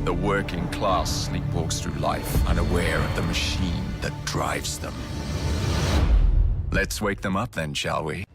The working class sleepwalks through life, unaware of the machine that drives them. Let's wake them up then, shall we?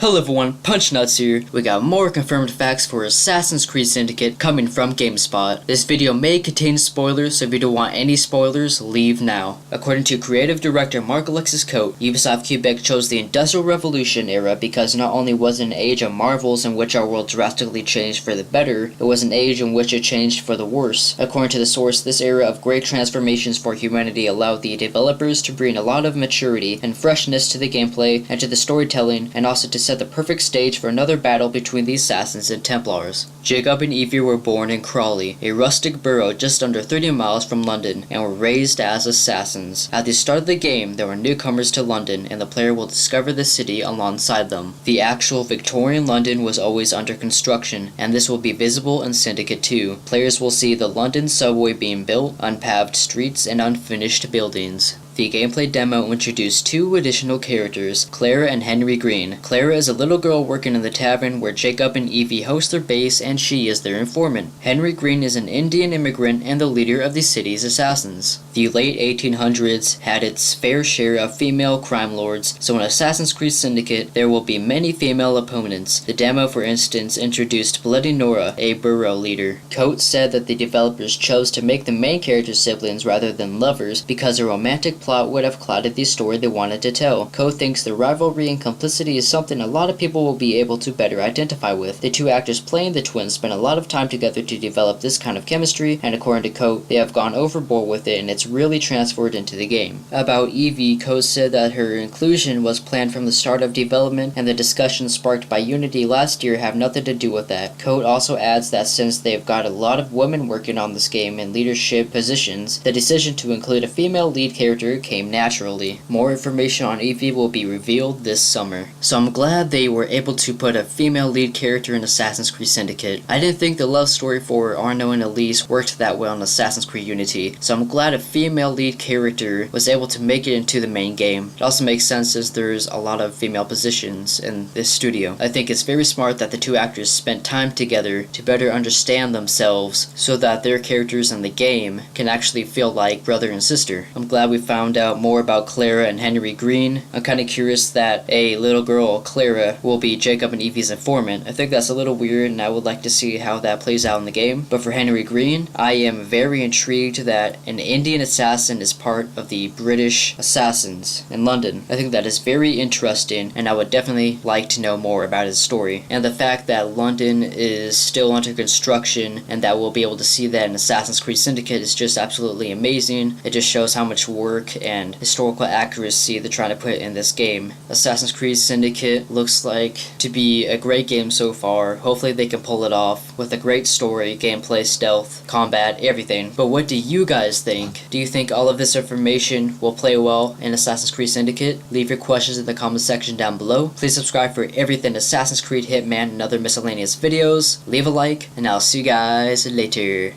Hello everyone, Punch Nuts here. We got more confirmed facts for Assassin's Creed Syndicate coming from GameSpot. This video may contain spoilers, so if you don't want any spoilers, leave now. According to creative director Mark Alexis Coate, Ubisoft Quebec chose the Industrial Revolution era because not only was it an age of marvels in which our world drastically changed for the better, it was an age in which it changed for the worse. According to the source, this era of great transformations for humanity allowed the developers to bring a lot of maturity and freshness to the gameplay and to the storytelling, and also to set the perfect stage for another battle between the Assassins and Templars. Jacob and Evie were born in Crawley, a rustic borough just under 30 miles from London, and were raised as assassins. At the start of the game, there were newcomers to London, and the player will discover the city alongside them. The actual Victorian London was always under construction, and this will be visible in Syndicate 2. Players will see the London subway being built, unpaved streets, and unfinished buildings. The gameplay demo introduced two additional characters, Clara and Henry Green. Clara is a little girl working in the tavern where Jacob and Evie host their base, and she is their informant. Henry Green is an Indian immigrant and the leader of the city's assassins. The late 1800s had its fair share of female crime lords, so in Assassin's Creed Syndicate, there will be many female opponents. The demo, for instance, introduced Bloody Nora, a borough leader. Coate said that the developers chose to make the main characters siblings rather than lovers because a romantic plot would have clouded the story they wanted to tell. Coate thinks the rivalry and complicity is something a lot of people will be able to better identify with. The two actors playing the twins spent a lot of time together to develop this kind of chemistry, and according to Coate, they have gone overboard with it and it's really transferred into the game. About Evie, Coate said that her inclusion was planned from the start of development, and the discussions sparked by Unity last year have nothing to do with that. Coate also adds that since they've got a lot of women working on this game in leadership positions, the decision to include a female lead character came naturally. More information on Evie will be revealed this summer. So I'm glad they were able to put a female lead character in Assassin's Creed Syndicate. I didn't think the love story for Arno and Elise worked that well in Assassin's Creed Unity, so I'm glad a female lead character was able to make it into the main game. It also makes sense as there's a lot of female positions in this studio. I think it's very smart that the two actors spent time together to better understand themselves so that their characters in the game can actually feel like brother and sister. I'm glad we found out more about Clara and Henry Green. I'm kind of curious that a little girl, Clara, will be Jacob and Evie's informant. I think that's a little weird, and I would like to see how that plays out in the game. But for Henry Green, I am very intrigued that an Indian assassin is part of the British assassins in London. I think that is very interesting, and I would definitely like to know more about his story. And the fact that London is still under construction, and that we'll be able to see that in Assassin's Creed Syndicate is just absolutely amazing. It just shows how much work and historical accuracy they're trying to put in this game. Assassin's Creed Syndicate looks like to be a great game so far. Hopefully they can pull it off with a great story, gameplay, stealth, combat, everything. But what do you guys think? Do you think all of this information will play well in Assassin's Creed Syndicate? Leave your questions in the comment section down below. Please subscribe for everything Assassin's Creed, Hitman, and other miscellaneous videos. Leave a like, and I'll see you guys later.